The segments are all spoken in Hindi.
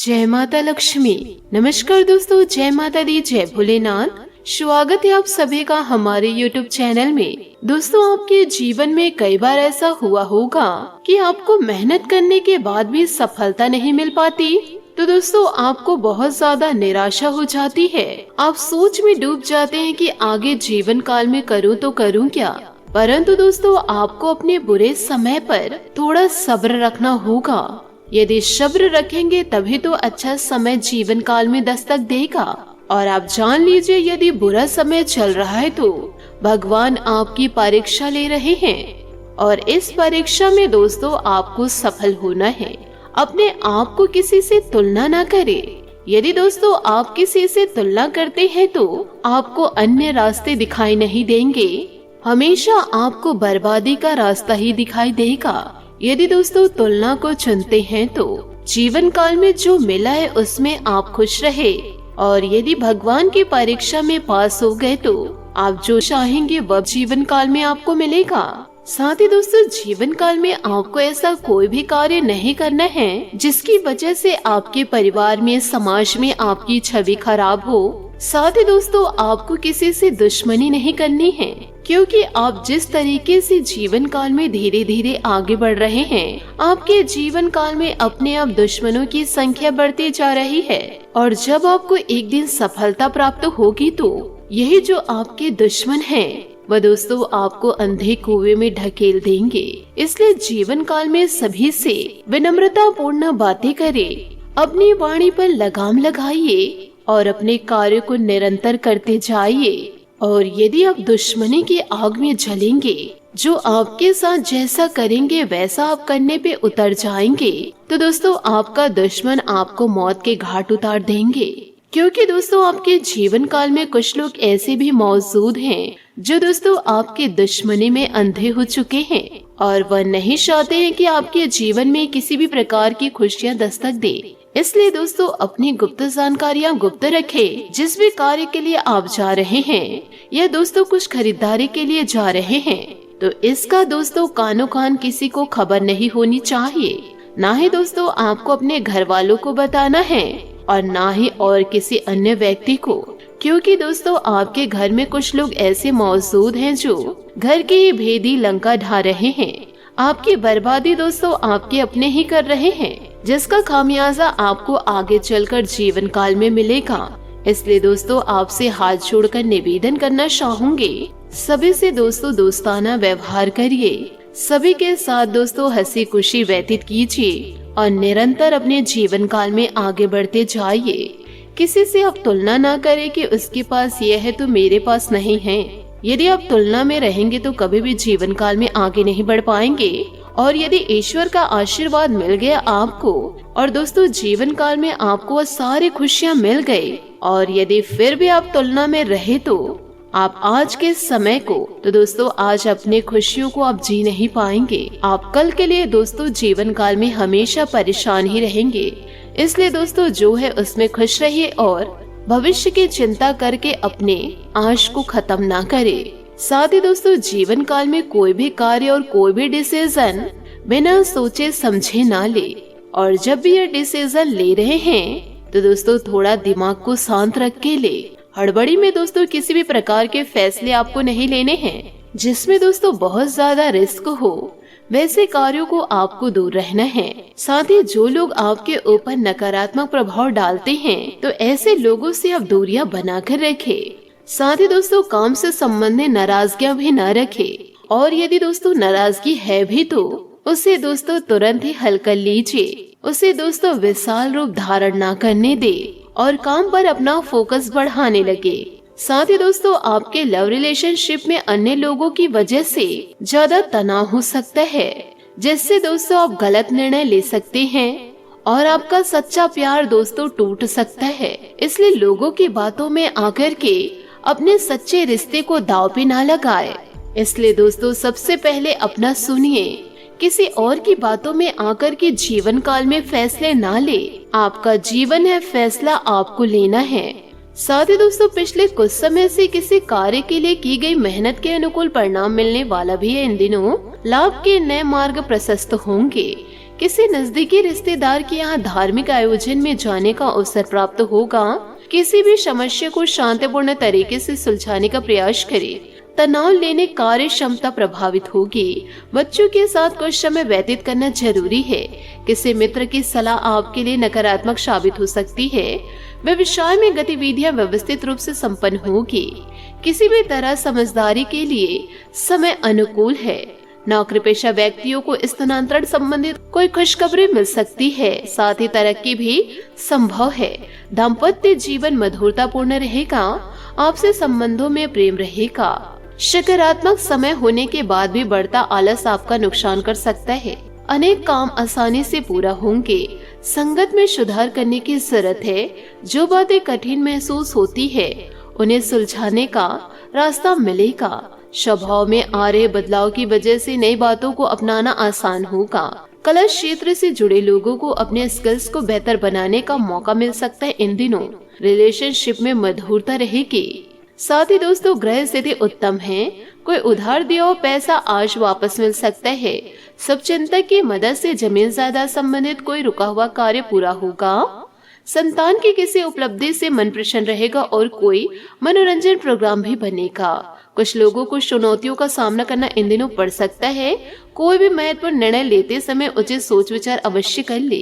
जय माता लक्ष्मी। नमस्कार दोस्तों, जय माता दी, जय भोलेनाथ। स्वागत है आप सभी का हमारे YouTube चैनल में। दोस्तों, आपके जीवन में कई बार ऐसा हुआ होगा कि आपको मेहनत करने के बाद भी सफलता नहीं मिल पाती। तो दोस्तों, आपको बहुत ज्यादा निराशा हो जाती है। आप सोच में डूब जाते हैं कि आगे जीवन काल में करूँ तो करूँ क्या। परंतु दोस्तों, आपको अपने बुरे समय पर थोड़ा सब्र रखना होगा। यदि सब्र रखेंगे तभी तो अच्छा समय जीवन काल में दस्तक देगा। और आप जान लीजिए, यदि बुरा समय चल रहा है तो भगवान आपकी परीक्षा ले रहे हैं। और इस परीक्षा में दोस्तों आपको सफल होना है। अपने आप को किसी से तुलना ना करें। यदि दोस्तों आप किसी से तुलना करते हैं तो आपको अन्य रास्ते दिखाई नहीं देंगे, हमेशा आपको बर्बादी का रास्ता ही दिखाई देगा। यदि दोस्तों तुलना को चुनते हैं तो जीवन काल में जो मिला है उसमें आप खुश रहे। और यदि भगवान की परीक्षा में पास हो गए तो आप जो चाहेंगे वह जीवन काल में आपको मिलेगा। साथ ही दोस्तों, जीवन काल में आपको ऐसा कोई भी कार्य नहीं करना है जिसकी वजह से आपके परिवार में, समाज में आपकी छवि खराब हो। साथ ही दोस्तों, आपको किसी से दुश्मनी नहीं करनी है, क्योंकि आप जिस तरीके से जीवन काल में धीरे धीरे आगे बढ़ रहे हैं, आपके जीवन काल में अपने आप दुश्मनों की संख्या बढ़ती जा रही है। और जब आपको एक दिन सफलता प्राप्त होगी तो यही जो आपके दुश्मन हैं, वह दोस्तों आपको अंधे कुएं में ढकेल देंगे। इसलिए जीवन काल में सभी से विनम्रता पूर्ण बातें करें, अपनी वाणी पर लगाम लगाइए और अपने कार्य को निरंतर करते जाइए। और यदि आप दुश्मनी की आग में जलेंगे, जो आपके साथ जैसा करेंगे वैसा आप करने पे उतर जाएंगे, तो दोस्तों आपका दुश्मन आपको मौत के घाट उतार देंगे। क्योंकि दोस्तों आपके जीवन काल में कुछ लोग ऐसे भी मौजूद हैं जो दोस्तों आपके दुश्मनी में अंधे हो चुके हैं और वह नहीं चाहते हैं कि आपके जीवन में किसी भी प्रकार की खुशियां दस्तक दे। इसलिए दोस्तों अपनी गुप्त जानकारियां गुप्त रखें। जिस भी कार्य के लिए आप जा रहे हैं या दोस्तों कुछ खरीदारी के लिए जा रहे हैं, तो इसका दोस्तों कानो कान किसी को खबर नहीं होनी चाहिए। ना ही दोस्तों आपको अपने घर वालों को बताना है और ना ही और किसी अन्य व्यक्ति को, क्योंकि दोस्तों आपके घर में कुछ लोग ऐसे मौजूद हैं जो घर की ही भेदी लंका ढा रहे हैं। आपकी बर्बादी दोस्तों आपके अपने ही कर रहे हैं, जिसका खामियाजा आपको आगे चलकर जीवन काल में मिलेगा। इसलिए दोस्तों आपसे हाथ जोड़कर निवेदन करना चाहूंगी, सभी से दोस्तों दोस्ताना व्यवहार करिए। सभी के साथ दोस्तों हंसी खुशी व्यतीत कीजिए और निरंतर अपने जीवन काल में आगे बढ़ते जाइए। किसी से आप तुलना ना करें कि उसके पास यह है तो मेरे पास नहीं है। यदि आप तुलना में रहेंगे तो कभी भी जीवन काल में आगे नहीं बढ़ पाएंगे। और यदि ईश्वर का आशीर्वाद मिल गया आपको और दोस्तों जीवन काल में आपको सारी खुशियां मिल गई, और यदि फिर भी आप तुलना में रहे तो आप आज के समय को, तो दोस्तों आज अपने खुशियों को आप जी नहीं पाएंगे। आप कल के लिए दोस्तों जीवन काल में हमेशा परेशान ही रहेंगे। इसलिए दोस्तों जो है उसमें खुश रहिए और भविष्य की चिंता करके अपने आश को खत्म ना करें। साथ ही दोस्तों जीवन काल में कोई भी कार्य और कोई भी डिसीजन बिना सोचे समझे ना ले। और जब भी ये डिसीजन ले रहे हैं तो दोस्तों थोड़ा दिमाग को शांत रख के ले। हड़बड़ी में दोस्तों किसी भी प्रकार के फैसले आपको नहीं लेने हैं जिसमें दोस्तों बहुत ज्यादा रिस्क हो। वैसे कार्यों को आपको दूर रहना है। साथ ही जो लोग आपके ऊपर नकारात्मक प्रभाव डालते हैं तो ऐसे लोगों से आप दूरियां बनाकर रखें। साथ ही दोस्तों काम से संबंधित नाराजगियां भी न रखें। और यदि दोस्तों नाराजगी है भी तो उसे दोस्तों तुरंत ही हल कर लीजिए। उसे दोस्तों विशाल रूप धारण न करने दे और काम पर अपना फोकस बढ़ाने लगे। साथ ही दोस्तों आपके लव रिलेशनशिप में अन्य लोगों की वजह से ज्यादा तनाव हो सकता है, जिससे दोस्तों आप गलत निर्णय ले सकते हैं और आपका सच्चा प्यार दोस्तों टूट सकता है। इसलिए लोगों की बातों में आकर के अपने सच्चे रिश्ते को दांव पे ना लगाए। इसलिए दोस्तों सबसे पहले अपना सुनिए, किसी और की बातों में आकर के जीवन काल में फैसले ना ले। आपका जीवन है, फैसला आपको लेना है। साथ ही दोस्तों पिछले कुछ समय से किसी कार्य के लिए की गई मेहनत के अनुकूल परिणाम मिलने वाला भी है। इन दिनों लाभ के नए मार्ग प्रशस्त होंगे, किसी नजदीकी रिश्तेदार के यहाँ धार्मिक आयोजन में जाने का अवसर प्राप्त होगा। किसी भी समस्या को शांतिपूर्ण तरीके से सुलझाने का प्रयास करें। तनाव लेने कार्य क्षमता प्रभावित होगी। बच्चों के साथ कुछ समय व्यतीत करना जरूरी है। किसी मित्र की सलाह आपके लिए नकारात्मक साबित हो सकती है। व्यवसाय में गतिविधियां व्यवस्थित रूप से संपन्न होगी। किसी भी तरह समझदारी के लिए समय अनुकूल है। नौकरी पेशा व्यक्तियों को स्थानांतरण संबंधित कोई खुशखबरी मिल सकती है। साथ ही तरक्की भी संभव है। दाम्पत्य जीवन मधुरतापूर्ण रहेगा। आपसे संबंधों में प्रेम रहेगा। सकारात्मक समय होने के बाद भी बढ़ता आलस आपका नुकसान कर सकता है। अनेक काम आसानी से पूरा होंगे। संगत में सुधार करने की जरूरत है। जो बातें कठिन महसूस होती है उन्हें सुलझाने का रास्ता मिलेगा। स्वभाव में आ रहे बदलाव की वजह से नई बातों को अपनाना आसान होगा। कला क्षेत्र से जुड़े लोगों को अपने स्किल्स को बेहतर बनाने का मौका मिल सकता है। इन दिनों रिलेशनशिप में मधुरता रहेगी। साथ ही दोस्तों ग्रह स्थिति उत्तम है। कोई उधार दिया हुआ पैसा आज वापस मिल सकता है। सब चिंतक की मदद से जमीन जायदाद संबंधित कोई रुका हुआ कार्य पूरा होगा। संतान की किसी उपलब्धि से मन प्रसन्न रहेगा और कोई मनोरंजन प्रोग्राम भी बनेगा। कुछ लोगों को चुनौतियों का सामना करना इन दिनों पड़ सकता है। कोई भी महत्वपूर्ण निर्णय लेते समय उचित सोच विचार अवश्य कर ले।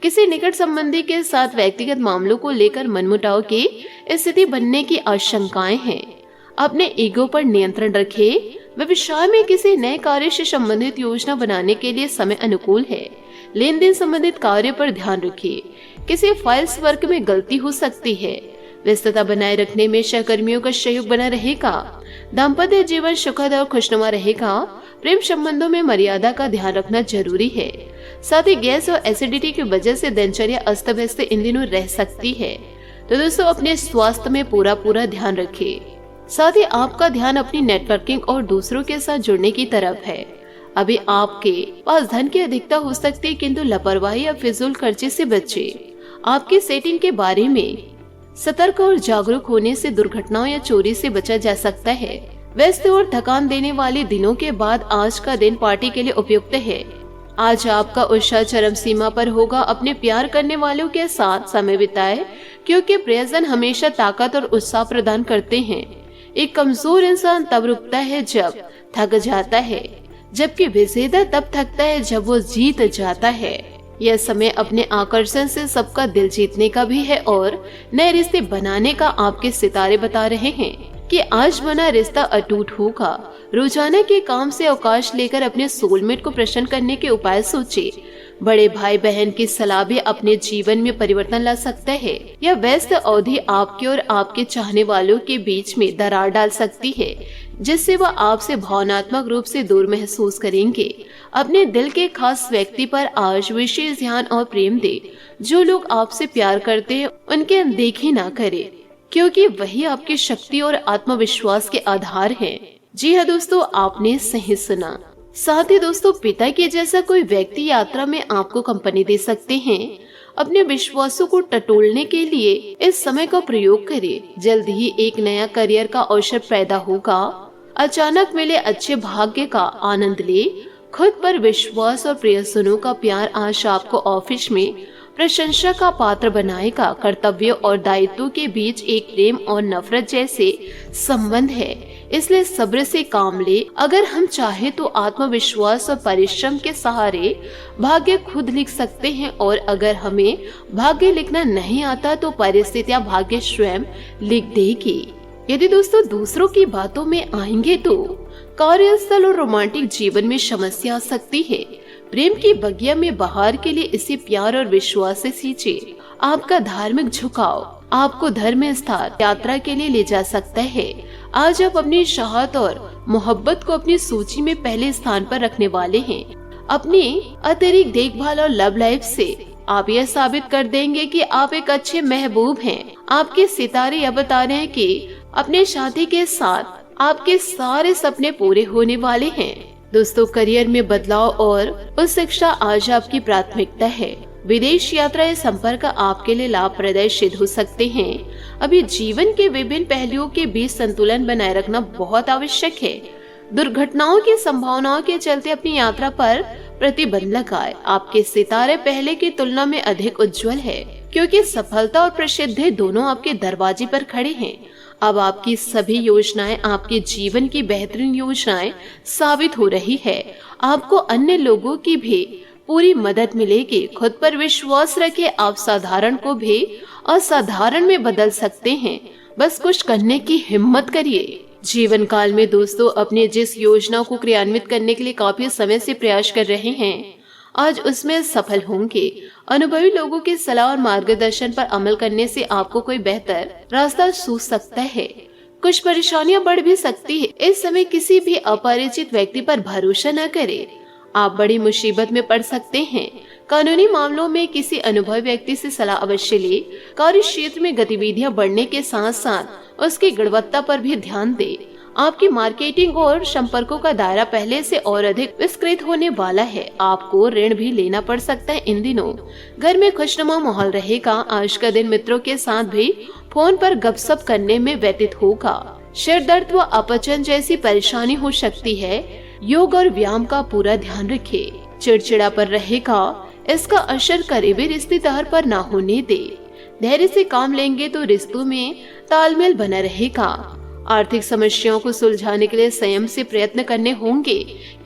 किसी निकट संबंधी के साथ व्यक्तिगत मामलों को लेकर मनमुटाव की स्थिति बनने की आशंकाएं हैं। अपने ईगो पर नियंत्रण रखें। व्यवसाय में किसी नए कार्य से संबंधित योजना बनाने के लिए समय अनुकूल है। लेन देन संबंधित कार्य पर ध्यान रखिए। किसी फाइल्स वर्क में गलती हो सकती है। व्यस्तता बनाए रखने में सहकर्मियों का सहयोग बना रहेगा। दाम्पत्य जीवन सुखद और खुशनुमा रहेगा। प्रेम संबंधों में मर्यादा का ध्यान रखना जरूरी है। साथ ही गैस और एसिडिटी की वजह से दिनचर्या अस्त व्यस्त इन दिनों रह सकती है। तो दोस्तों अपने स्वास्थ्य में पूरा ध्यान रखें। साथ ही आपका ध्यान अपनी नेटवर्किंग और दूसरों के साथ जुड़ने की तरफ है। अभी आपके पास धन की अधिकता हो सकती है, किंतु लापरवाही या फिजूल खर्चे से बचें। आपकी सेटिंग के बारे में सतर्क और जागरूक होने से दुर्घटनाओं या चोरी से बचा जा सकता है। व्यस्त और थकान देने वाले दिनों के बाद आज का दिन पार्टी के लिए उपयुक्त है। आज आपका उत्साह चरम सीमा पर होगा। अपने प्यार करने वालों के साथ समय बिताएं, क्योंकि प्रियजन हमेशा ताकत और उत्साह प्रदान करते हैं। एक कमजोर इंसान तब रुकता है जब थक जाता है, जबकि विजेता तब थकता है जब वो जीत जाता है। यह समय अपने आकर्षण से सबका दिल जीतने का भी है और नए रिश्ते बनाने का आपके सितारे बता रहे हैं कि आज बना रिश्ता अटूट होगा। रोजाना के काम से अवकाश लेकर अपने सोलमेट को प्रसन्न करने के उपाय सोचे। बड़े भाई बहन की सलाह भी अपने जीवन में परिवर्तन ला सकता है। यह व्यस्त अवधि आपके और आपके चाहने वालों के बीच में दरार डाल सकती है, जिससे वह आपसे भावनात्मक रूप से दूर महसूस करेंगे। अपने दिल के खास व्यक्ति पर आज विशेष ध्यान और प्रेम दे। जो लोग आपसे प्यार करते हैं उनके अनदेखी ना करें, क्योंकि वही आपकी शक्ति और आत्मविश्वास के आधार हैं। जी हाँ दोस्तों, आपने सही सुना। साथ ही दोस्तों पिता के जैसा कोई व्यक्ति यात्रा में आपको कंपनी दे सकते हैं। अपने विश्वासों को टटोलने के लिए इस समय का प्रयोग करें। जल्द ही एक नया करियर का अवसर पैदा होगा। अचानक मिले अच्छे भाग्य का आनंद ले। खुद पर विश्वास और प्रियजनों का प्यार आज आपको ऑफिस में प्रशंसा का पात्र बनाएगा। कर्तव्य और दायित्व के बीच एक प्रेम और नफरत जैसे संबंध है, इसलिए सब्र से काम ले। अगर हम चाहे तो आत्मविश्वास और परिश्रम के सहारे भाग्य खुद लिख सकते हैं, और अगर हमें भाग्य लिखना नहीं आता तो परिस्थितियां भाग्य स्वयं लिख देगी। यदि दोस्तों दूसरों की बातों में आएंगे तो कार्यस्थल और रोमांटिक जीवन में समस्या आ सकती है। प्रेम की बगिया में बहार के लिए इसे प्यार और विश्वास से सींचे। आपका धार्मिक झुकाव आपको धर्म स्थान यात्रा के लिए ले जा सकता है। आज आप अपनी चाहत और मोहब्बत को अपनी सूची में पहले स्थान पर रखने वाले हैं। अपनी अतिरिक्त देखभाल और लव लाइफ से आप यह साबित कर देंगे कि आप एक अच्छे महबूब हैं। आपके सितारे यह बता रहे हैं कि अपने साथी के साथ आपके सारे सपने पूरे होने वाले हैं। दोस्तों करियर में बदलाव और उच्च शिक्षा आज आपकी प्राथमिकता है। विदेश यात्रा या संपर्क आपके लिए लाभप्रद सिद्ध हो सकते हैं। अभी जीवन के विभिन्न पहलुओं के बीच संतुलन बनाए रखना बहुत आवश्यक है। दुर्घटनाओं की संभावनाओं के चलते अपनी यात्रा पर प्रतिबंध लगाए। आपके सितारे पहले की तुलना में अधिक उज्जवल है, क्योंकि सफलता और प्रसिद्धि दोनों आपके दरवाजे पर खड़े हैं। अब आपकी सभी योजनाएं आपके जीवन की बेहतरीन योजनाएं साबित हो रही है। आपको अन्य लोगों की भी पूरी मदद मिलेगी। खुद पर विश्वास रखें, आप साधारण को भी असाधारण में बदल सकते हैं। बस कुछ करने की हिम्मत करिए। जीवन काल में दोस्तों, अपने जिस योजना को क्रियान्वित करने के लिए काफी समय से प्रयास कर रहे हैं, आज उसमें सफल होंगे। अनुभवी लोगों की सलाह और मार्गदर्शन पर अमल करने से आपको कोई बेहतर रास्ता सूझ सकता है। कुछ परेशानियां बढ़ भी सकती है। इस समय किसी भी अपरिचित व्यक्ति पर भरोसा न करें, आप बड़ी मुसीबत में पड़ सकते हैं। कानूनी मामलों में किसी अनुभवी व्यक्ति से सलाह अवश्य ले। कार्य क्षेत्र में गतिविधियां बढ़ने के साथ साथ उसकी गुणवत्ता पर भी ध्यान दें। आपकी मार्केटिंग और संपर्कों का दायरा पहले से और अधिक विस्तृत होने वाला है। आपको ऋण भी लेना पड़ सकता है इन दिनों। घर में खुशनुमा माहौल रहेगा। आज का दिन मित्रों के साथ भी फोन पर गपशप करने में व्यतीत होगा। सिर दर्द व अपचन जैसी परेशानी हो सकती है। योग और व्यायाम का पूरा ध्यान रखें। चिड़चिड़ा पर रहेगा, इसका असर करीबी रिश्तेदार पर ना होने दे। धैर्य से काम लेंगे तो रिश्तों में तालमेल बना रहेगा। आर्थिक समस्याओं को सुलझाने के लिए संयम से प्रयत्न करने होंगे।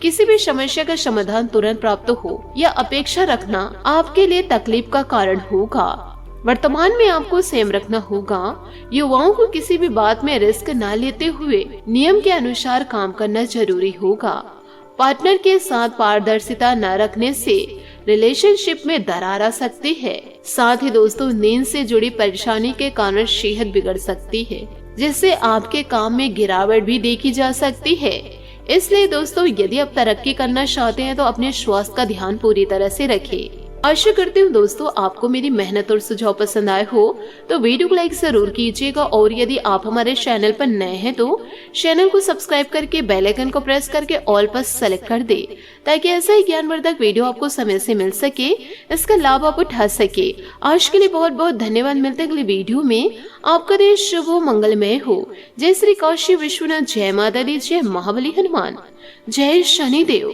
किसी भी समस्या का समाधान तुरंत प्राप्त हो या अपेक्षा रखना आपके लिए तकलीफ का कारण होगा। वर्तमान में आपको संयम रखना होगा। युवाओं को किसी भी बात में रिस्क न लेते हुए नियम के अनुसार काम करना जरूरी होगा। पार्टनर के साथ पारदर्शिता न रखने से रिलेशनशिप में दरार आ सकती है। साथ ही दोस्तों, नींद से जुड़ी परेशानी के कारण सेहत बिगड़ सकती है, जिससे आपके काम में गिरावट भी देखी जा सकती है। इसलिए दोस्तों, यदि आप तरक्की करना चाहते हैं तो अपने स्वास्थ्य का ध्यान पूरी तरह से रखें। आशा करती हूँ दोस्तों, आपको मेरी मेहनत और सुझाव पसंद आए हो तो वीडियो को लाइक जरूर कीजिएगा। और यदि आप हमारे चैनल पर नए हैं तो चैनल को सब्सक्राइब करके बेल आइकन को प्रेस करके ऑल पर सेलेक्ट कर दे, ताकि ऐसा ही ज्ञानवर्धक वीडियो आपको समय से मिल सके, इसका लाभ आप उठा सके। आज के लिए बहुत बहुत धन्यवाद। मिलते हैं अगले वीडियो में। आपका दिन शुभ हो, मंगलमय हो। जय श्री काशी विश्वनाथ, जय माता दी, जय महाबली हनुमान, जय शनिदेव।